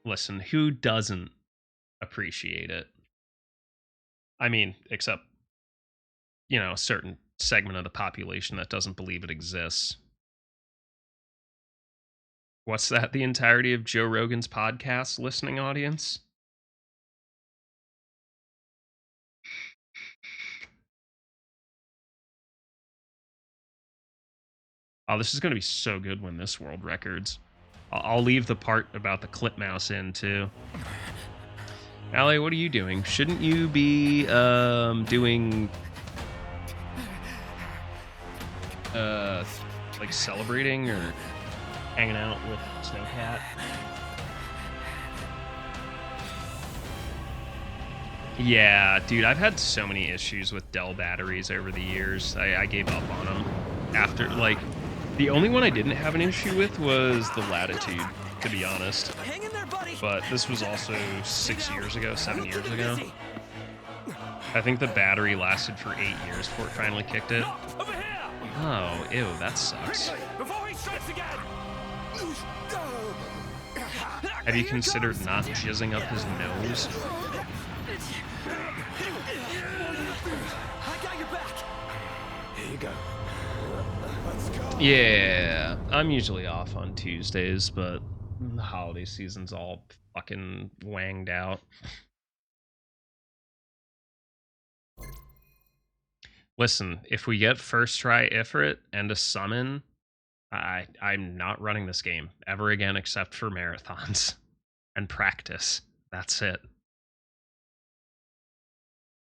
Listen, who doesn't appreciate it? I mean, except, a certain segment of the population that doesn't believe it exists. What's that? The entirety of Joe Rogan's podcast listening audience? Oh, this is going to be so good when this world records. I'll leave the part about the clip mouse in, too. Allie, what are you doing? Shouldn't you be doing like celebrating or hanging out with Snowcat? Yeah, dude, I've had so many issues with Dell batteries over the years. I gave up on them after, like, the only one I didn't have an issue with was the Latitude, to be honest. But this was also 7 years ago. I think the battery lasted for 8 years before it finally kicked it. Oh, ew, that sucks. Have you considered not jizzing up his nose? Here you go. Yeah, I'm usually off on Tuesdays, but the holiday season's all fucking wanged out. Listen, if we get first try Ifrit and a summon, I'm not running this game ever again except for marathons and practice. That's it.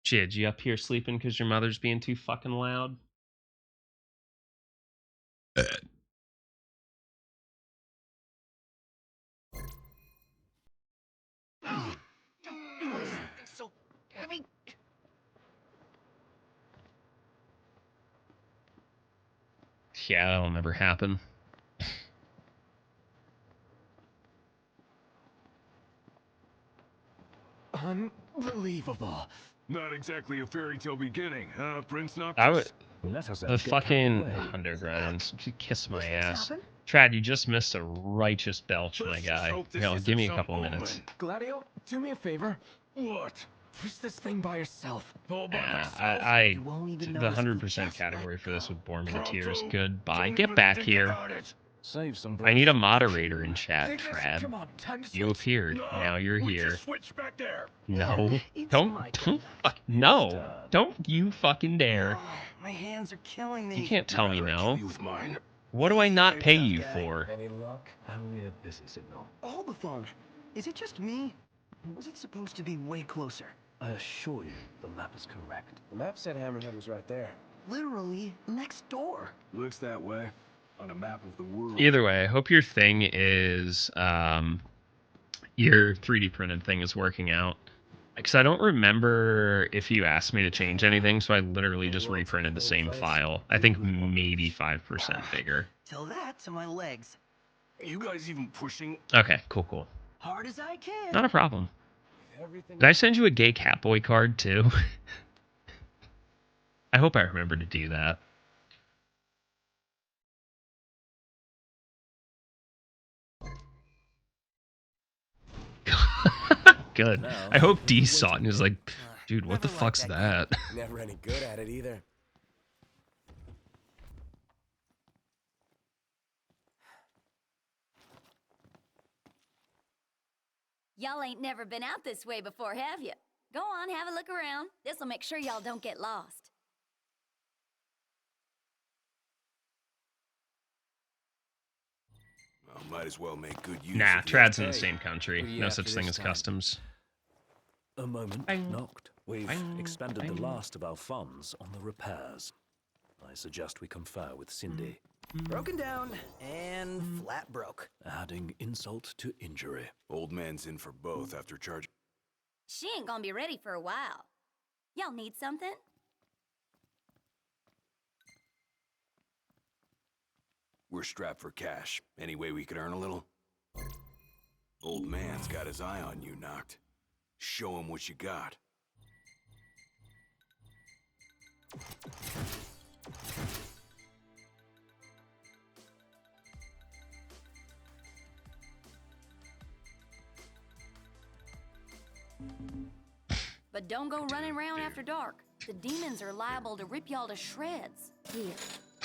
Jid, you up here sleeping because your mother's being too fucking loud? So heavy. Yeah, that'll never happen. Unbelievable. Not exactly a fairy tale beginning, huh, Prince Noctis? I would. Let us The fucking undergrounds. Kiss my ass. Trad, you just missed a righteous belch, my guy. Give me a couple minutes. Gladio, do me a favor. What? Push this thing by yourself. All by myself? The 100% category for this would bore me to tears. Goodbye. Get back here. Save some. I need a moderator in chat, Trad. Come on, time to You switch. appeared. Now you're We here. just switched back there. No. It's Don't my turn. no. Don't you fucking dare. Oh, my hands are killing me. You can't tell me no. You with mine. What do I not pay you for? Any luck? How weird this is signal. Hold the phone. Is it just me? Was it supposed to be way closer? I assure you, the map is correct. The map said Hammerhead was right there. Literally next door. Looks that way. On a map of the world. Either way, I hope your thing is your 3D printed thing is working out. Because I don't remember if you asked me to change anything, so I literally just reprinted the same file. I think maybe 5% bigger. Tell that to my legs. Are you guys even pushing? Okay, cool. Hard as I can. Not a problem. Everything. Did I send you a gay Catboy card, too? I hope I remember to do that. Good. I hope D saw it and was like, dude, what the fuck's that? Never any good at it either. Y'all ain't never been out this way before, have you? Go on, have a look around. This'll make sure y'all don't get lost. Well, might as well make good use Nah, of the Trad's in the RTA. same country. No such thing as customs. A moment Bang. knocked. We've Bang. expended Bang. the last of our funds on the repairs. I suggest we confer with Cindy, Broken down and flat broke. adding insult to injury. Old man's in for both after charging. She ain't gonna be ready for a while. Y'all need something? We're strapped for cash. Any way we could earn a little? Old man's got his eye on you, Noct. Show him what you got. But don't go running around after dark. The demons are liable to rip y'all to shreds. Here,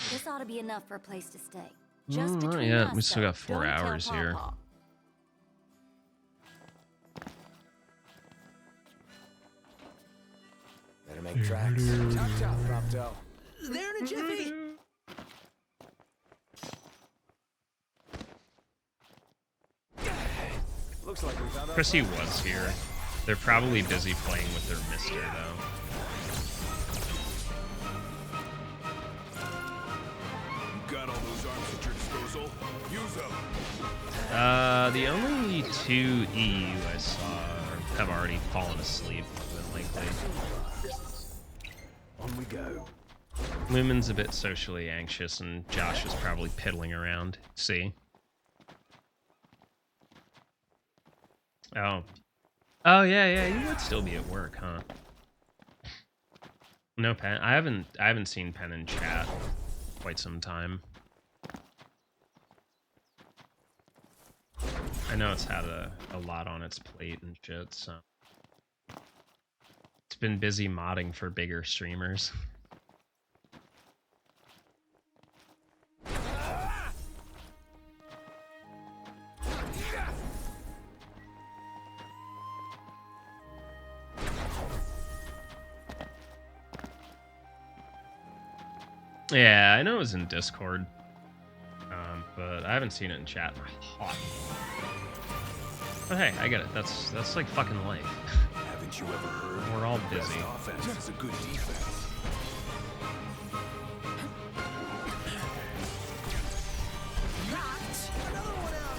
this ought to be enough for a place to stay. Just Not between yet. us, We still though. got 4 Don't tell hours here. Pawpaw. Better make tracks. Chop chop, Prompto. There in a jiffy! Looks like we found our Chrissy was here. They're probably busy playing with their mister, though. You got all those arms at your disposal? Use them. The only 2 EU I saw have already fallen asleep, more than likely. On we go. Lumen's a bit socially anxious, and Josh is probably piddling around. See? Oh. Oh yeah, you would still be at work, huh? No, Pen. I haven't seen Pen in chat quite some time. I know it's had a lot on its plate and shit, so it's been busy modding for bigger streamers. Yeah, I know it was in Discord, but I haven't seen it in chat in a hot. But hey, I get it. That's like fucking life. Haven't you ever heard? We're all Best busy. offense is a good defense. Another one out!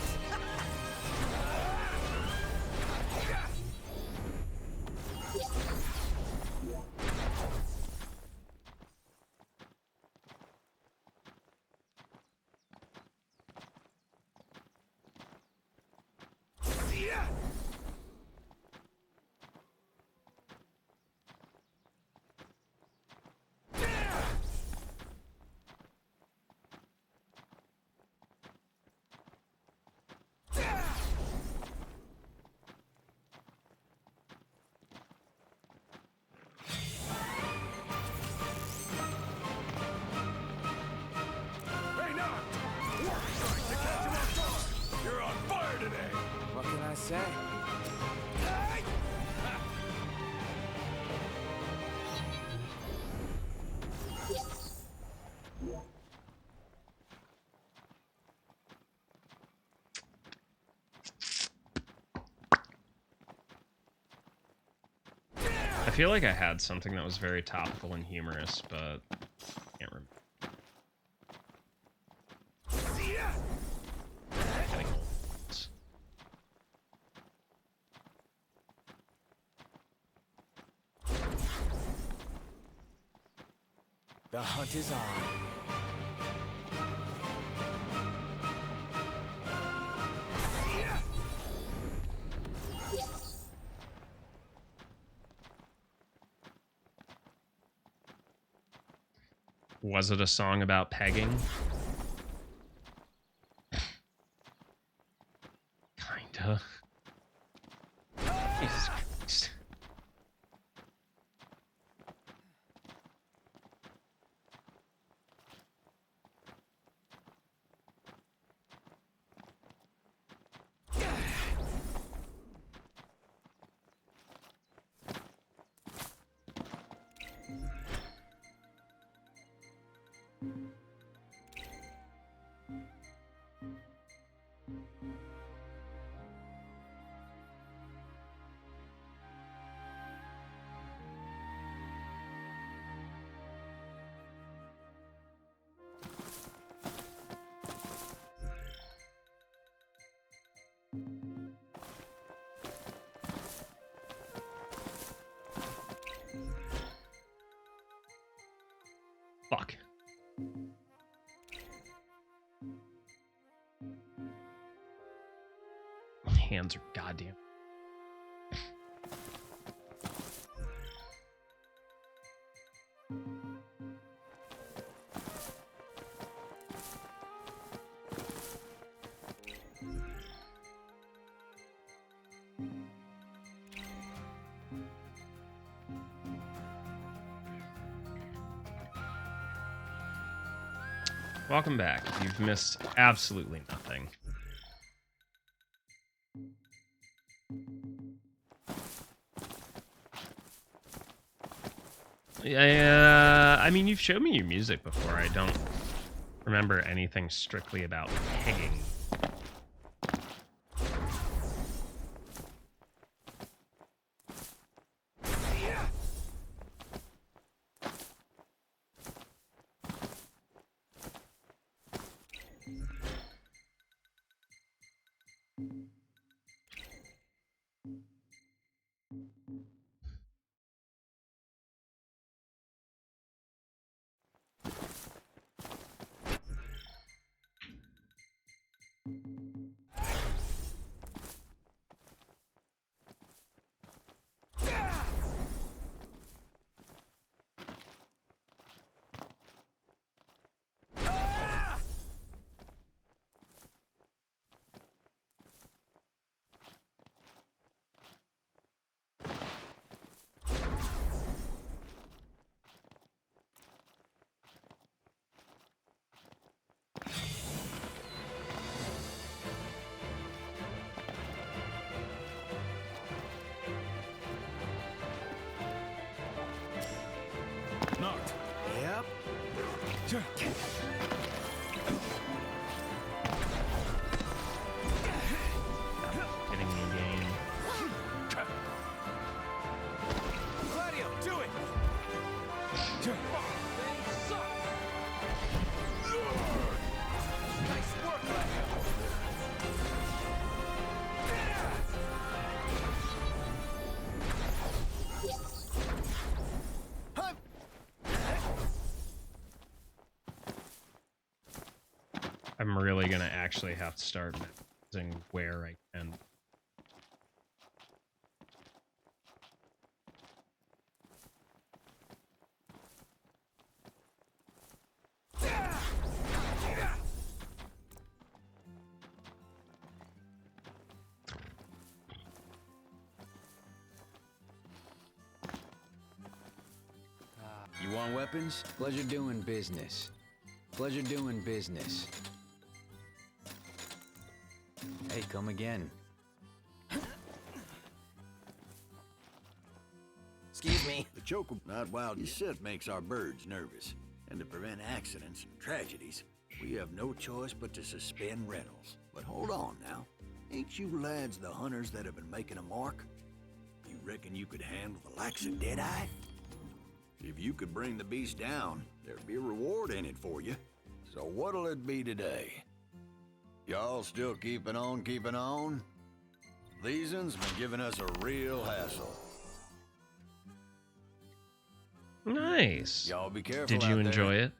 Hey, Knock! We're trying to catch him off guard. You're on fire today. What can I say? I feel like I had something that was very topical and humorous, but can't remember. Getting old. The hunt is on. Was it a song about pegging? Kinda. Jesus Christ. Fuck. My hands are goddamn. welcome back. You've missed absolutely nothing. Yeah, I mean, you've showed me your music before. I don't remember anything strictly about pegging. Knocked. Yep. Getting me game. Gladio, do it! Nice work, Gladio! I'm really gonna actually have to start using where I can. You want weapons? Pleasure doing business. Pleasure doing business. Hey, come again. Excuse me. The choke, not wild you said, makes our birds nervous. And to prevent accidents and tragedies, we have no choice but to suspend rentals. But hold on now. Ain't you lads the hunters that have been making a mark? You reckon you could handle the likes of Deadeye? If you could bring the beast down, there'd be a reward in it for you. So what'll it be today? Y'all still keeping on, keeping on? These uns been giving us a real hassle. Nice. Y'all be careful. Did you enjoy it?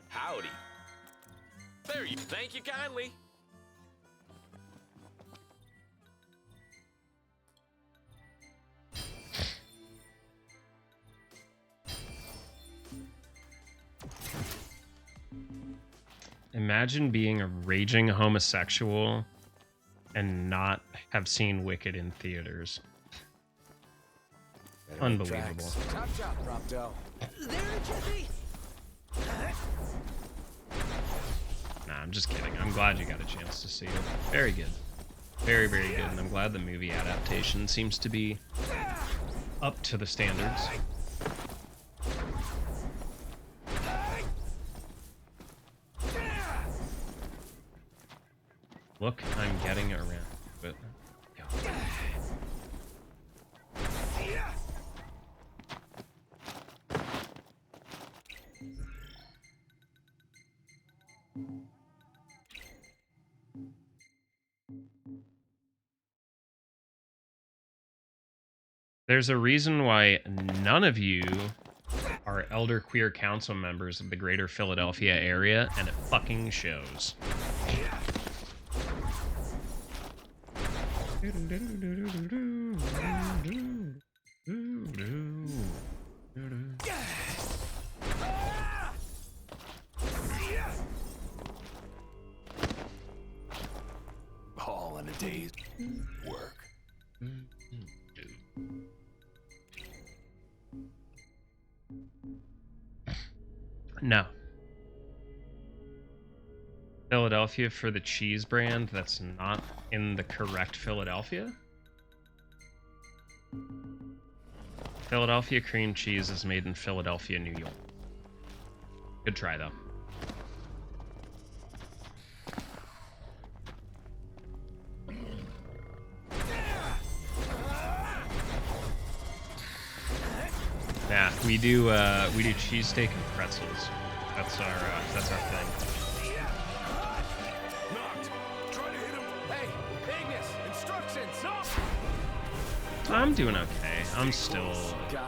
Howdy. There you. Thank you kindly. Imagine being a raging homosexual and not have seen Wicked in theaters. Unbelievable. Top job, Propto. There, Jesse. Nah, I'm just kidding. I'm glad you got a chance to see it. Very good. Very, very good. And I'm glad the movie adaptation seems to be up to the standards. Look, I'm getting around. But go. There's a reason why none of you are elder queer council members of the greater Philadelphia area, and it fucking shows. All in a day's work. No. Philadelphia for the cheese brand. That's not in the correct Philadelphia. Philadelphia cream cheese is made in Philadelphia, New York. Good try, though. Yeah, we do cheesesteak and pretzels. That's our thing. Knocked. Try to hit him. Hey, Ignis, instructions. No. I'm doing okay. I'm still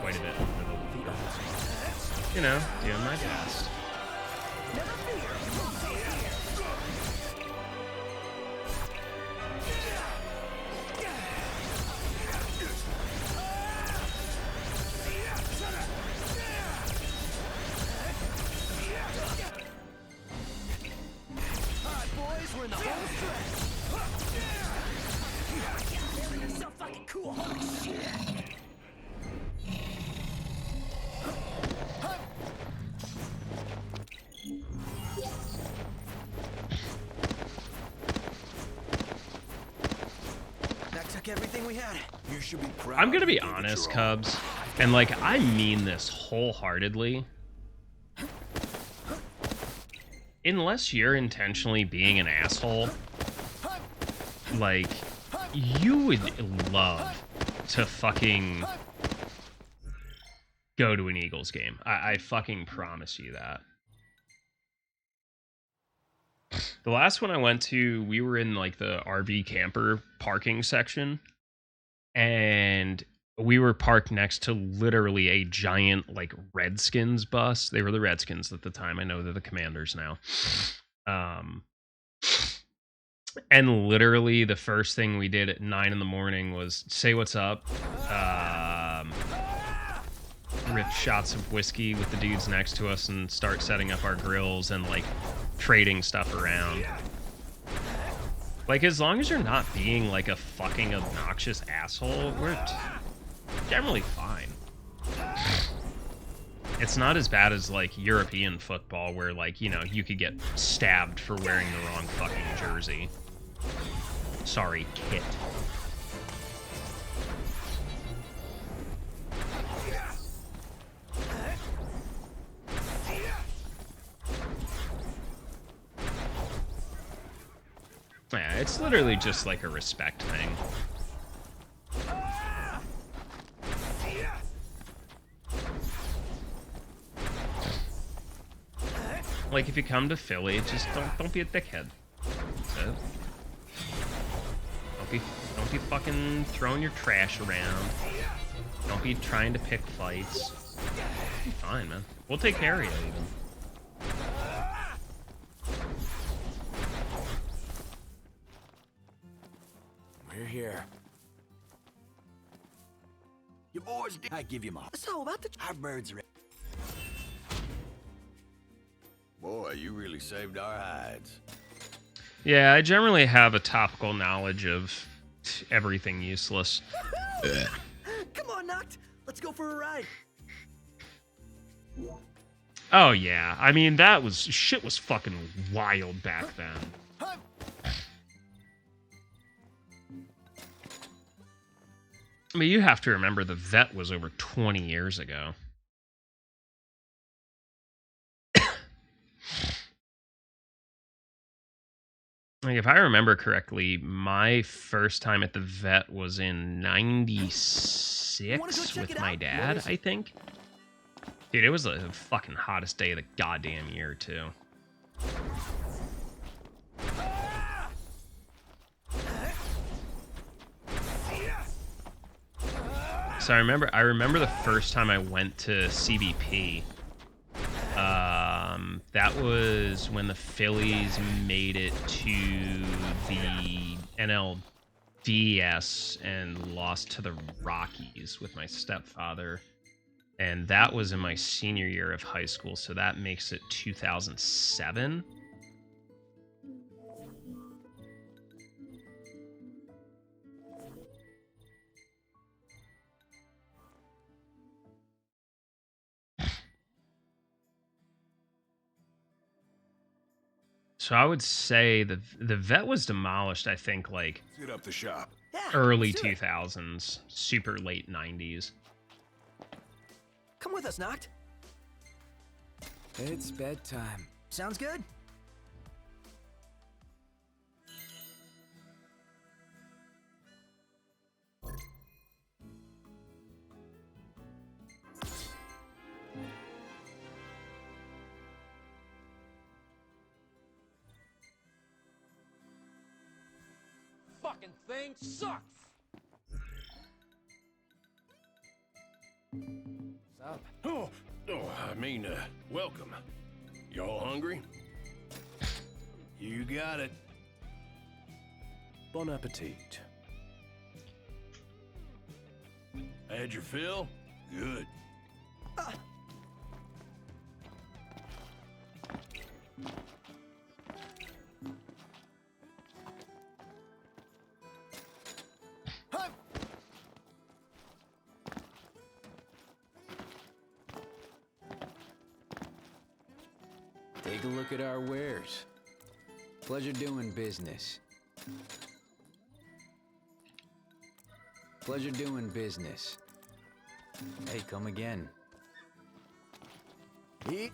quite a bit under the water. You know, doing my best. Everything we had. You should be proud. I'm gonna be of the honest, draw. Cubs, and like I mean this wholeheartedly. Unless you're intentionally being an asshole, like you would love to fucking go to an Eagles game. I fucking promise you that. The last one I went to, we were in like the RV camper parking section, and we were parked next to literally a giant like Redskins bus. They were the Redskins at the time. I know they're the Commanders now. And literally the first thing we did at 9 in the morning was say what's up, rip shots of whiskey with the dudes next to us and start setting up our grills and like trading stuff around. Like, as long as you're not being like a fucking obnoxious asshole, we're generally fine. It's not as bad as like European football where like, you know, you could get stabbed for wearing the wrong fucking jersey. Sorry, kit. Yeah, it's literally just like a respect thing. Like if you come to Philly, just don't be a dickhead. That's it. Don't be fucking throwing your trash around. Don't be trying to pick fights. Be fine, man. We'll take care of you even. We're here. Your boys did. I give you my. So about the Our birds are. Boy, you really saved our hides. Yeah, I generally have a topical knowledge of everything useless. Come on, Noct. Let's go for a ride. Oh yeah, I mean shit was fucking wild back then. I mean, you have to remember the vet was over 20 years ago. Like, if I remember correctly, my first time at the vet was in '96 with my dad, I think. Dude, it was the fucking hottest day of the goddamn year, too. So I remember the first time I went to CBP. That was when the Phillies made it to the NLDS and lost to the Rockies with my stepfather. And that was in my senior year of high school, so that makes it 2007. So I would say the vet was demolished, I think, like Set up the shop. early 2000s, super late 90s. Come with us, Noct. It's bedtime. Sounds good. Fucking thing sucks! What's up? Oh, I mean, welcome. Y'all hungry? You got it. Bon appetit. Had your fill? Good. Take a look at our wares. Pleasure doing business. Pleasure doing business. Hey, come again. Eat.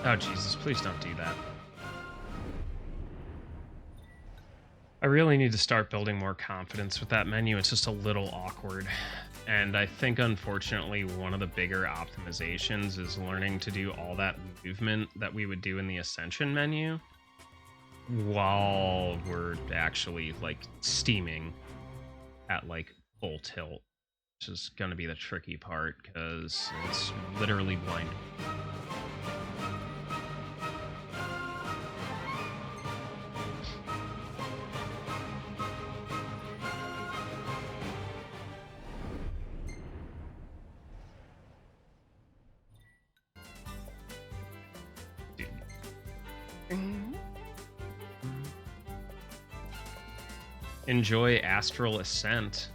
Oh, Jesus, please don't do that. I really need to start building more confidence with that menu. It's just a little awkward. And I think, unfortunately, one of the bigger optimizations is learning to do all that movement that we would do in the Ascension menu while we're actually, like, steaming at, like, full tilt, which is going to be the tricky part, because it's literally blind. Enjoy Astral Ascent,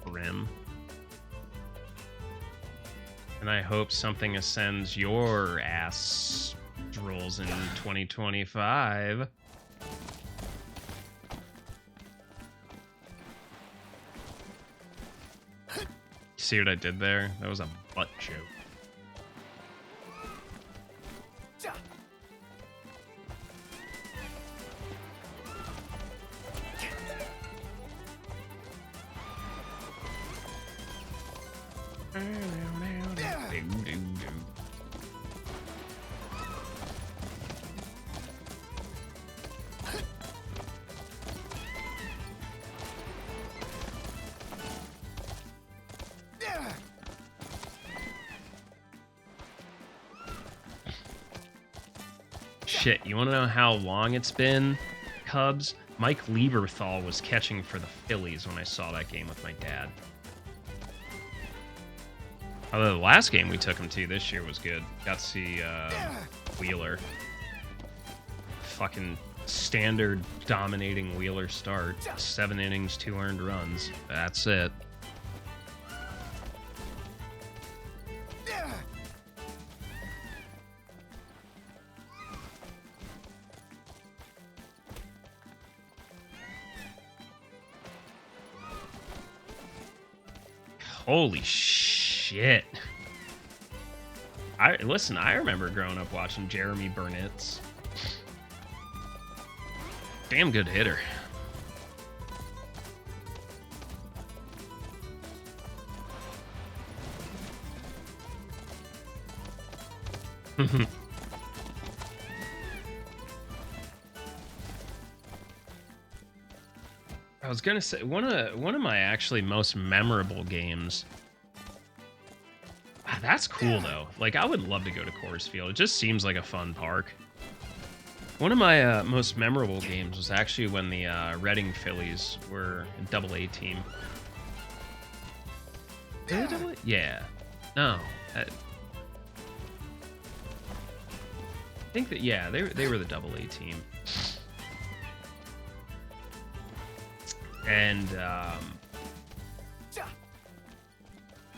Grim. And I hope something ascends your astrals in 2025. See what I did there? That was a butt joke. Shit, you want to know how long it's been, Cubs? Mike Lieberthal was catching for the Phillies when I saw that game with my dad. Although the last game we took him to this year was good. Got to see Wheeler. Fucking standard dominating Wheeler start. 7 innings, 2 earned runs. That's it. Holy shit. Listen, I remember growing up watching Jeremy Burnitz. Damn good hitter. I was gonna say one of my actually most memorable games. That's cool though. Like I would love to go to Coors Field. It just seems like a fun park. One of my most memorable games was actually when the Reading Phillies were a Double-A team. Were they Double-A? Yeah. No. I think that yeah, they were the Double-A team. And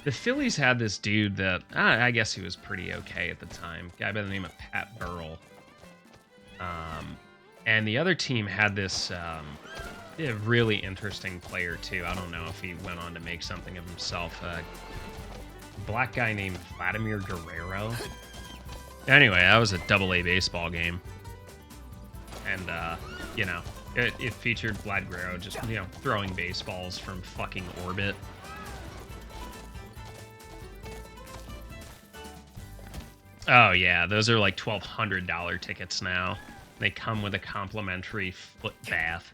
the Phillies had this dude that I guess he was pretty okay at the time. Guy by the name of Pat Burrell. And the other team had this a really interesting player too. I don't know if he went on to make something of himself. A black guy named Vladimir Guerrero. Anyway, that was a Double-A baseball game. And, you know, it featured Vlad Guerrero just, you know, throwing baseballs from fucking orbit. Oh, yeah, those are like $1,200 tickets now. They come with a complimentary foot bath.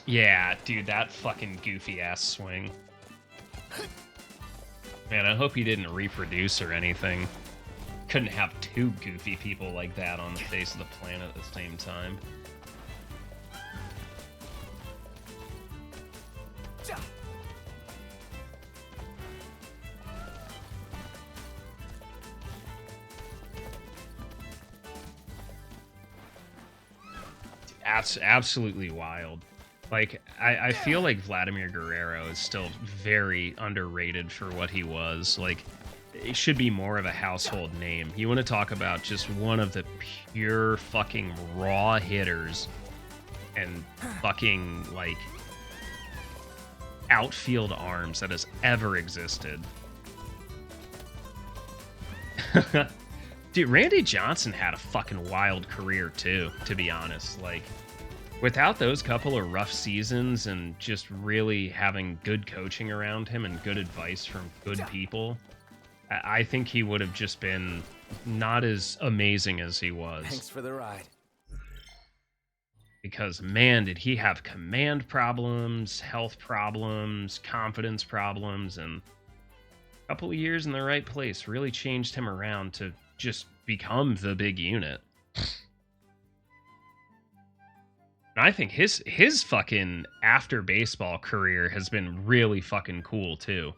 Yeah, dude, that fucking goofy-ass swing. Man, I hope he didn't reproduce or anything. Couldn't have two goofy people like that on the face of the planet at the same time. Absolutely wild. Like, I feel like Vladimir Guerrero is still very underrated for what he was. Like, it should be more of a household name. You want to talk about just one of the pure fucking raw hitters and fucking, like, outfield arms that has ever existed. Dude, Randy Johnson had a fucking wild career, too, to be honest. Like, without those couple of rough seasons and just really having good coaching around him and good advice from good people, I think he would have just been not as amazing as he was. Thanks for the ride. Because, man, did he have command problems, health problems, confidence problems, and a couple of years in the right place really changed him around to just become the big unit. And I think his fucking after baseball career has been really fucking cool too.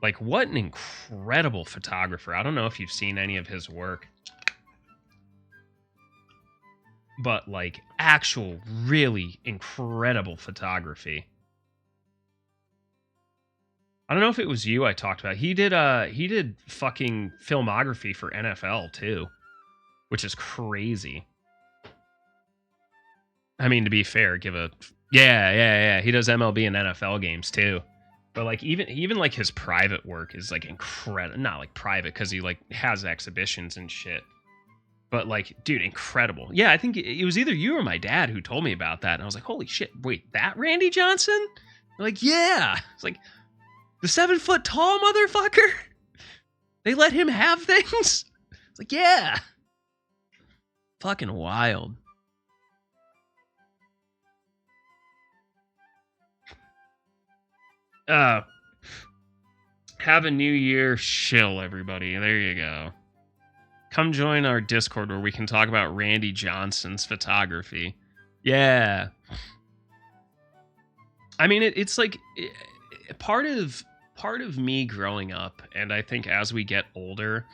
Like, what an incredible photographer. I don't know if you've seen any of his work. But, like, actual really incredible photography. I don't know if it was you I talked about. He did fucking filmography for NFL too, which is crazy. I mean, to be fair, yeah. He does MLB and NFL games too. But like even like his private work is like incredible. Not like private because he like has exhibitions and shit. But like, dude, incredible. Yeah, I think it was either you or my dad who told me about that, and I was like, holy shit, wait, that Randy Johnson? They're like, yeah. It's like the 7-foot tall motherfucker. They let him have things. It's like, yeah. Fucking wild. Have a new year shill, everybody. There you go. Come join our Discord where we can talk about Randy Johnson's photography. Yeah. I mean, it's like part of me growing up, and I think as we get older,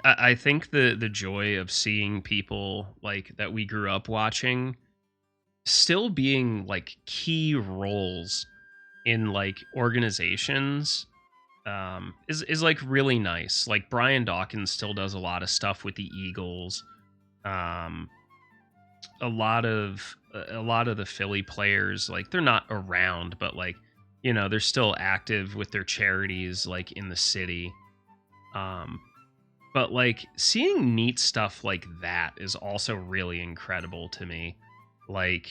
I think the joy of seeing people like that we grew up watching still being like key roles in like organizations is like really nice. Like Brian Dawkins still does a lot of stuff with the Eagles. A lot of the Philly players, like they're not around, but like, you know, they're still active with their charities like in the city. But like seeing neat stuff like that is also really incredible to me. Like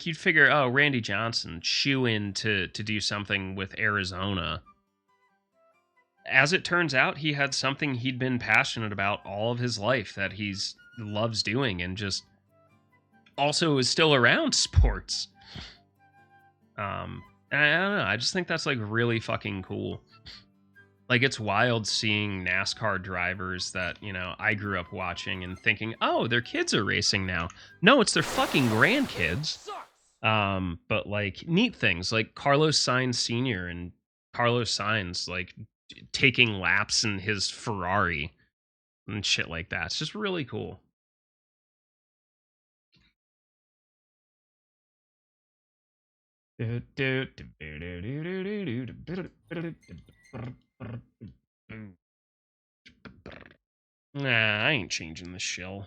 you'd figure, oh, Randy Johnson, shoe in to do something with Arizona. As it turns out, he had something he'd been passionate about all of his life that he's loves doing and just also is still around sports. And I don't know. I just think that's like really fucking cool. Like, it's wild seeing NASCAR drivers that, you know, I grew up watching and thinking, oh, their kids are racing now. No, it's their fucking grandkids. But like neat things like Carlos Sainz Sr. and Carlos Sainz like taking laps in his Ferrari and shit like that. It's just really cool. Nah, I ain't changing the shell.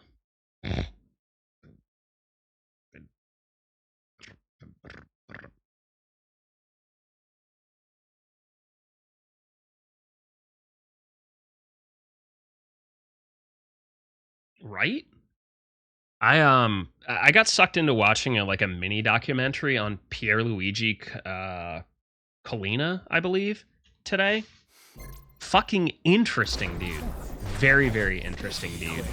Right? I got sucked into watching a mini documentary on Pierluigi Collina, I believe, today. Fucking interesting, dude. Very, very interesting, dude.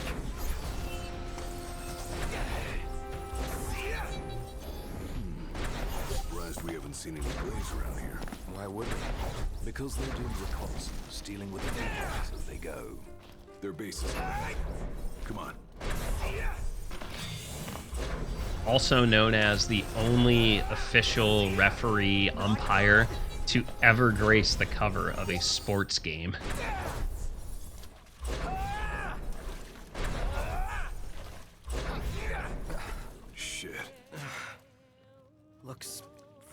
Surprised we haven't seen any blaze around here. Why would they? Because they're doing reconnaissance, stealing with the details as they go. Their base is on. Come on. Also known as the only official referee umpire to ever grace the cover of a sports game. Shit. Looks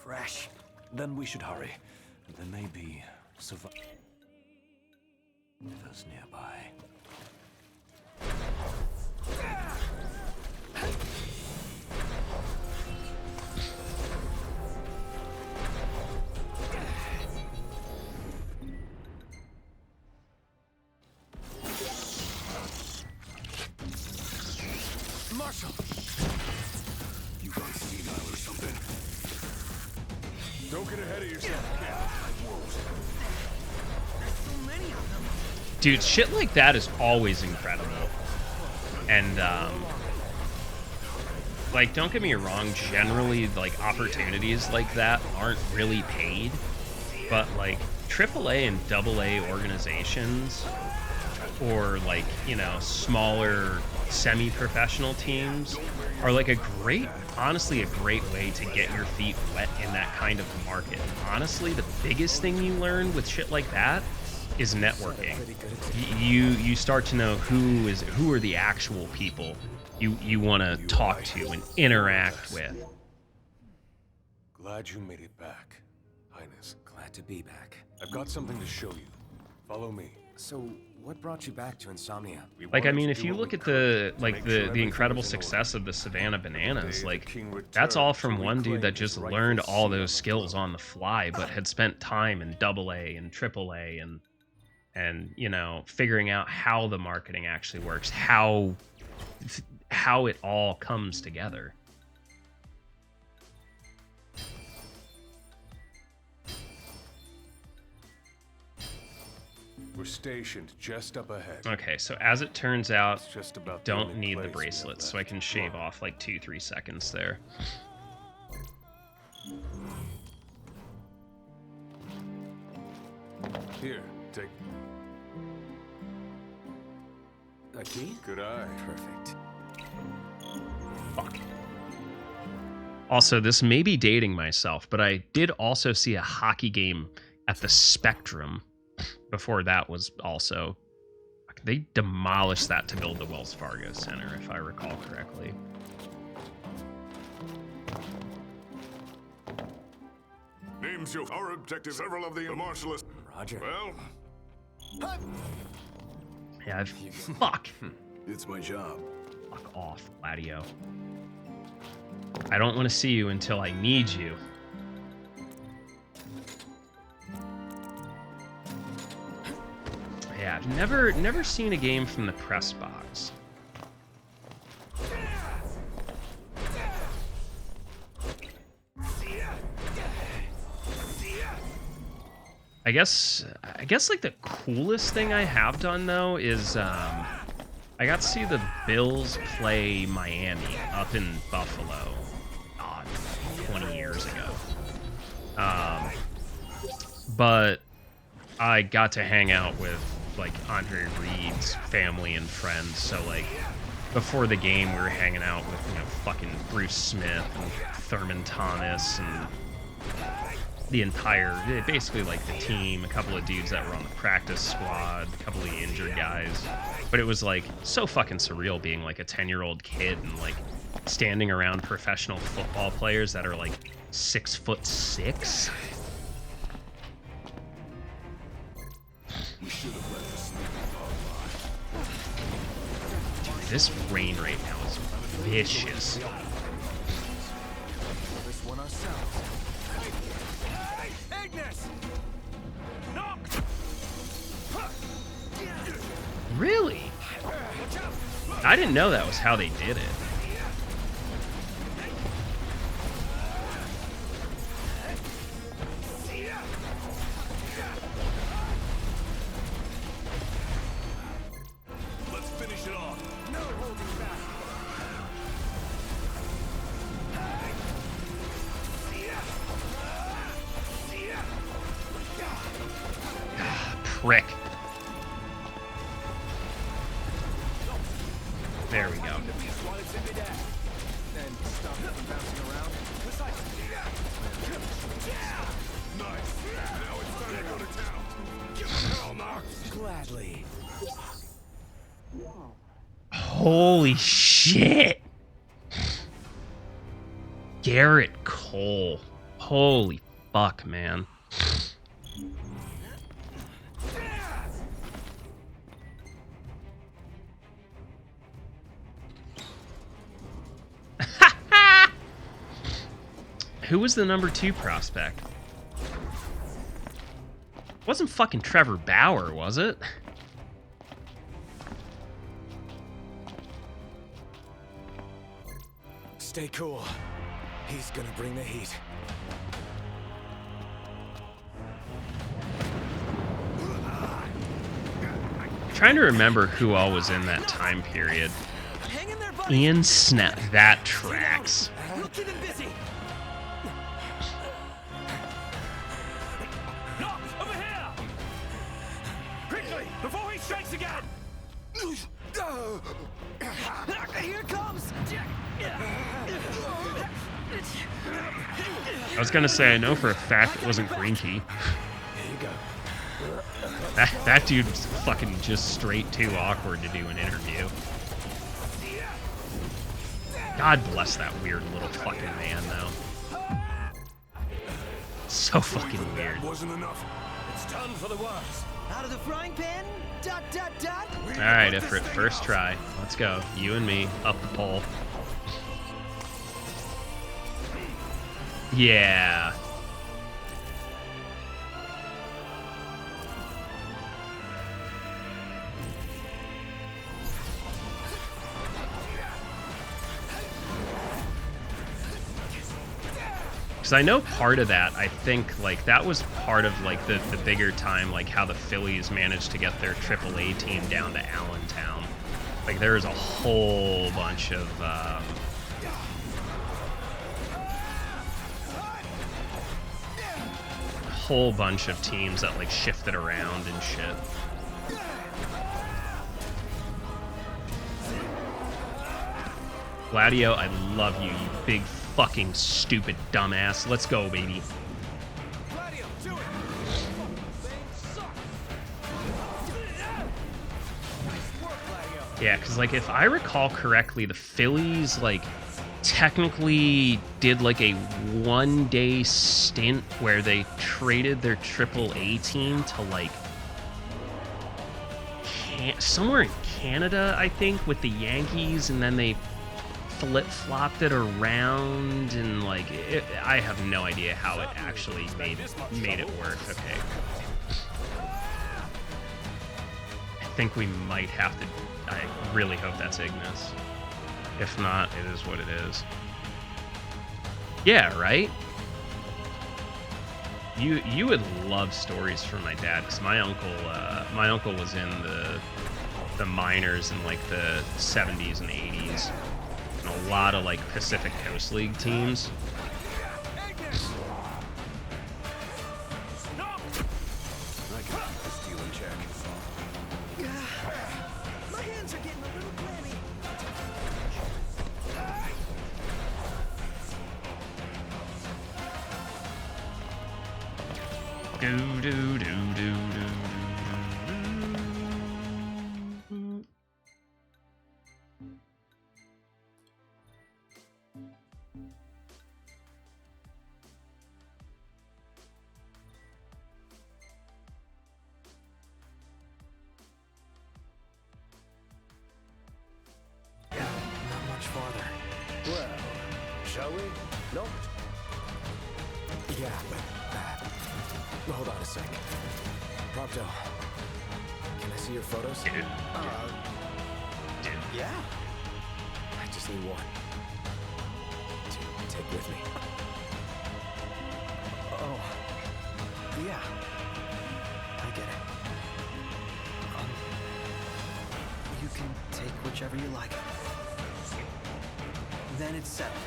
fresh. Then we should hurry. There may be survivors nearby. Marshall! You gone senile or something? Don't get ahead of yourself, kid. I won't. There's so many of them. Dude, shit like that is always incredible. And, like, don't get me wrong, generally, like, opportunities like that aren't really paid. But, like, AAA and AA organizations, or, like, you know, smaller semi-professional teams, are, like, honestly, a great way to get your feet wet in that kind of market. Honestly, the biggest thing you learn with shit like that is networking. You start to know who are the actual people you want to talk to and interact with. Glad you made it back, Highness. Glad to be back. I've got something to show you. Follow me. So, what brought you back to Insomnia? Like, I mean, if you look at the incredible success of the Savannah Bananas, like, that's all from one dude that just learned all those skills on the fly, but had spent time in AA and AAA and you know, figuring out how the marketing actually works, how it all comes together. We're stationed just up ahead. Okay, so as it turns out, It's just about don't need the bracelets, so I can shave off like 2-3 seconds there. Here, take. A key? Good eye. Perfect. Fuck. Also, this may be dating myself, but I did also see a hockey game at the Spectrum before that was also... They demolished that to build the Wells Fargo Center, if I recall correctly. Names you. Our objective. Several of the marshalists. Roger. Well, Yeah, fuck. it's my job. Fuck off, Gladio. I don't want to see you until I need you. Yeah, I've never seen a game from the press box. I guess like the coolest thing I have done though is I got to see the Bills play Miami up in Buffalo, God, 20 years ago. But I got to hang out with, like, Andre Reed's family and friends, so, like, before the game, we were hanging out with, you know, fucking Bruce Smith and Thurman Thomas and the entire, basically, like, the team, a couple of dudes that were on the practice squad, a couple of injured guys. But it was, like, so fucking surreal being, like, a 10-year-old kid and, like, standing around professional football players that are, like, 6'6". We should have let the sneaky dog lie. Dude, this rain right now is vicious. This one ourselves. Ignis! Knocked! Really? I didn't know that was how they did it. Let's finish it off. No holding back. Prick. There we go. Nice. Now it's time to go to town. Get the hell knocked. Gladly. Holy shit. Garrett Cole. Holy fuck, man. Who was the number 2 prospect? Wasn't fucking Trevor Bauer, was it? Stay cool. He's gonna bring the heat. Trying to remember who all was in that time period. Ian Snap. That tracks. We'll keep him busy. Knock! Over here! Quickly, before he strikes again! Here comes. I was gonna say, I know for a fact it wasn't Greenkey. Here you go. That dude's fucking just straight too awkward to do an interview. God bless that weird little fucking man, though. So fucking weird. Wasn't enough. It's done for the worst. Out of the frying pan, dot, dot, dot. Alright, Ifrit, first try. Let's go. You and me, up the pole. Yeah. Because I know part of that, I think, like, that was part of, like, the bigger time, like, how the Phillies managed to get their AAA team down to Allentown. Like, there was a whole bunch of, teams that, like, shifted around and shit. Gladio, I love you, you big fucking stupid dumbass. Let's go, baby. Yeah, because, like, if I recall correctly, the Phillies, like, technically did, like, a one-day stint where they traded their AAA team to, like, somewhere in Canada, I think, with the Yankees, and then they flip-flopped it around, and, like, I have no idea how it actually made it work. Okay. I think we might have to... I really hope that's Ignis. If not, it is what it is. Yeah, right? You would love stories from my dad, because my uncle was in the the minors in like the 70s and 80s, and a lot of like Pacific Coast League teams. My hands are getting a little clammy. Do do do do do do. Not much farther. Well, shall we? No? Yeah, hold on a sec. Prompto, can I see your photos? Yeah. I just need one to take with me. Oh. Yeah. I get it. You can take whichever you like. Then it's settled.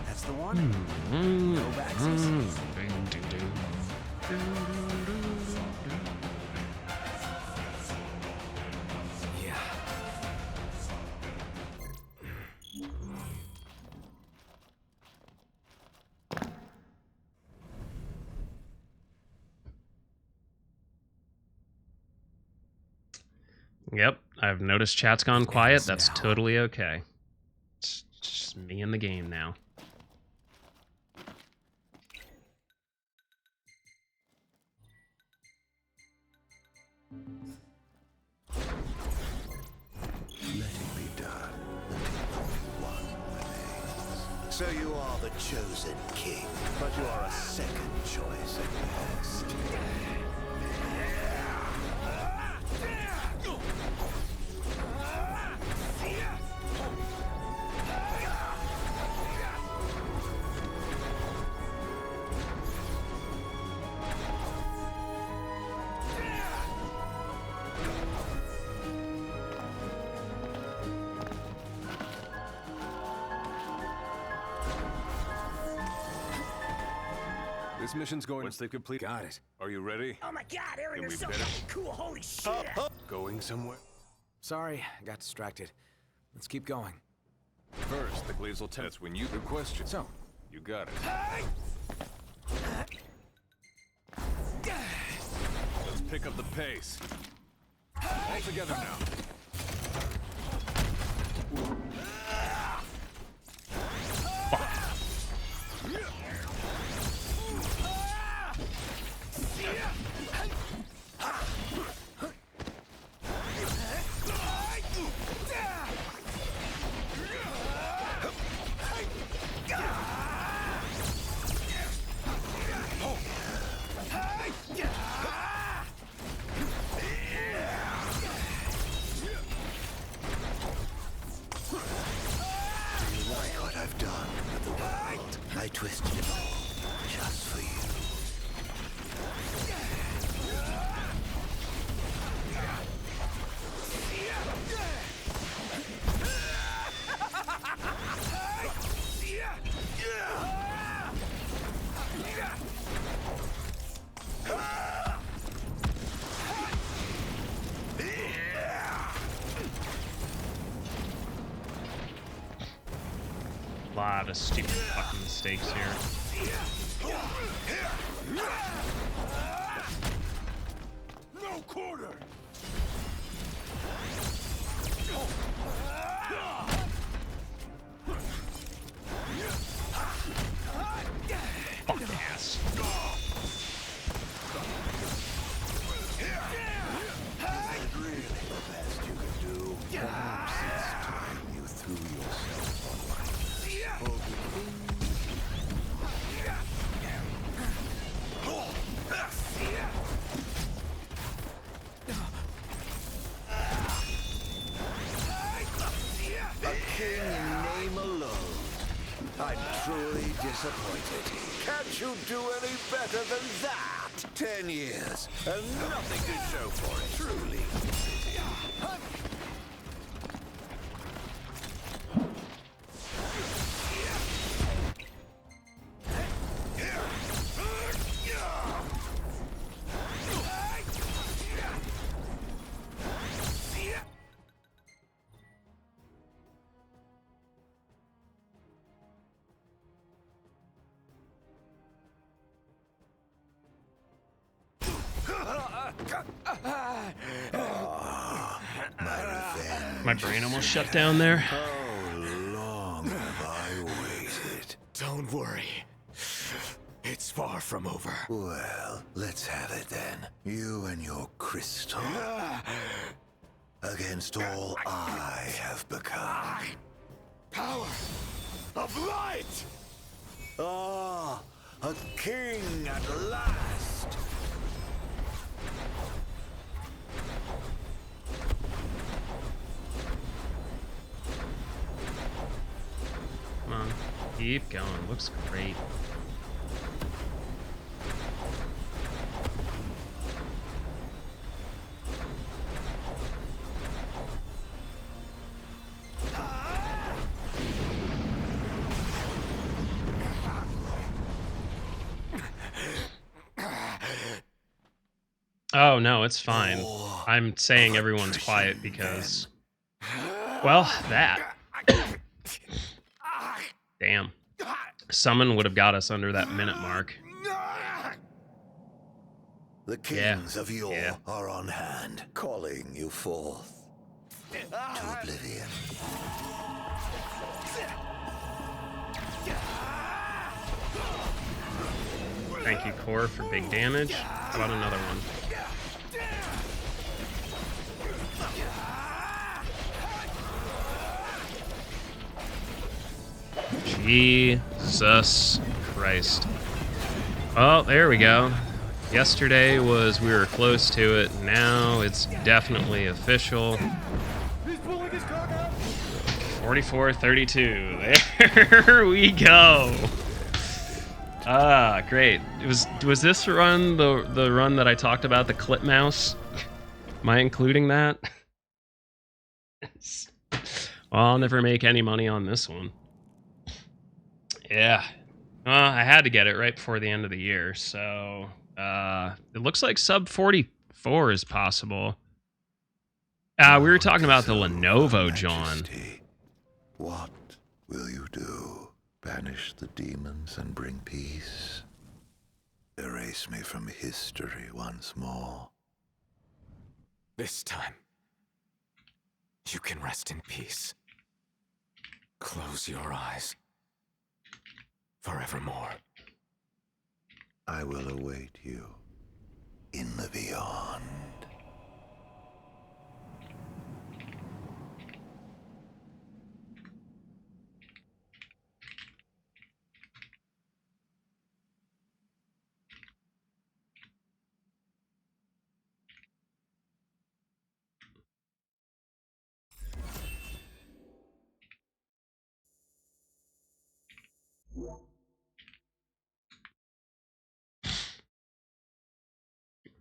That's the one. No backsies. Yeah. Yep, I've noticed chat's gone quiet. That's totally okay. It's just me in the game now. Let it be done. One remains. So you are the chosen king, but you are a second choice at best. This mission's going once they complete. Got it. Are you ready? Oh my god, Aaron, Then you're we so better- fucking cool. Holy shit. Going somewhere? Sorry, I got distracted. Let's keep going. First, the Gleaves will test when you the question. So, You got it. Let's pick up the pace. All together now. What I've done with the world. I twisted it all just for you. A lot of stupid fucking mistakes here. No quarter! Fuck ass. Really the best you can do. Perhaps it's time you threw yourself on my A king in name alone. I'm truly disappointed. Can't you do any better than that? 10 years, and nothing to show for it. Truly. My brain almost shut down there. How long have I waited? Don't worry. It's far from over. Well, let's have it then. You and your crystal. Against all I have become. Power of light! Ah, a king at last! Come on. Keep going. Looks great. Oh, no, it's fine. I'm saying everyone's quiet because... Well, that. Damn. Summon would have got us under that minute mark. The kings of yore are on hand, calling you forth to oblivion. Thank you, Core, for big damage. How about another one? Jesus Christ. Oh, there we go. Yesterday we were close to it. Now it's definitely official. 44-32. There we go. Ah, great. Was this run the run that I talked about, the clip mouse? Am I including that? Well, I'll never make any money on this one. Yeah. Well, I had to get it right before the end of the year, so it looks like sub 44 is possible. We were talking about the Lenovo, John. What will you do? Banish the demons and bring peace? Erase me from history once more? This time, you can rest in peace. Close your eyes. Forevermore. I will await you in the beyond.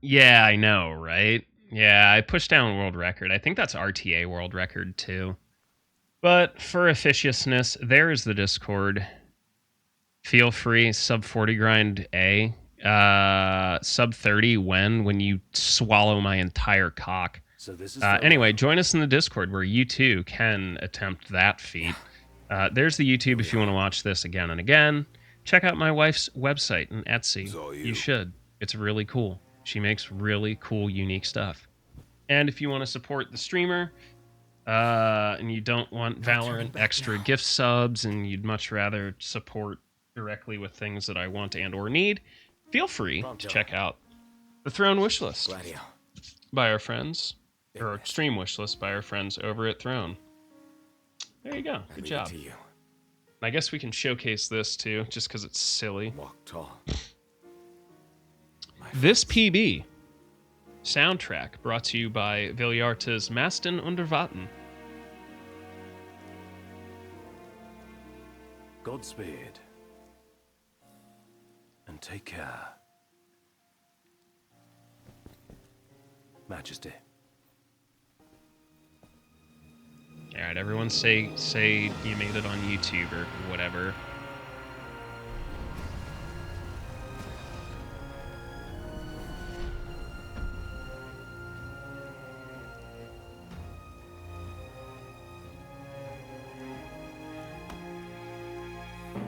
Yeah, I know, right? Yeah, I pushed down world record. I think that's RTA world record too. But for officiousness, there is the Discord. Feel free, sub 40 grind A. Sub 30 when you swallow my entire cock. So this is anyway, join us in the Discord where you too can attempt that feat. There's the YouTube if you want to watch this again and again. Check out my wife's website and Etsy. You should. It's really cool. She makes really cool, unique stuff. And if you want to support the streamer, and you don't want Valorant extra gift subs, and you'd much rather support directly with things that I want and or need, feel free to check out the Throne Wishlist by our friends, or stream wishlist by our friends over at Throne. There you go. Good job. I guess we can showcase this too, just because it's silly. Walk tall. This PB soundtrack brought to you by Viljarta's Masten under Vatten. Godspeed. And take care. Majesty. Alright, everyone say you made it on YouTube or whatever.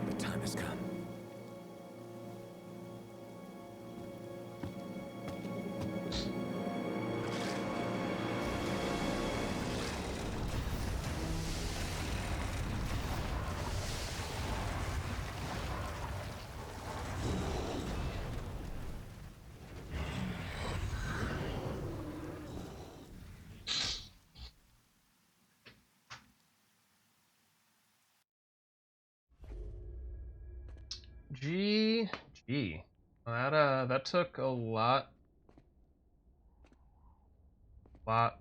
The time has come. GG. That took a lot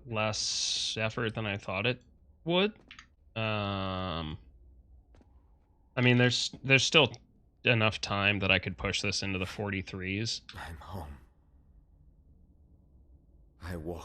less effort than I thought it would. I mean, there's still enough time that I could push this into the 43s. I'm home. I walk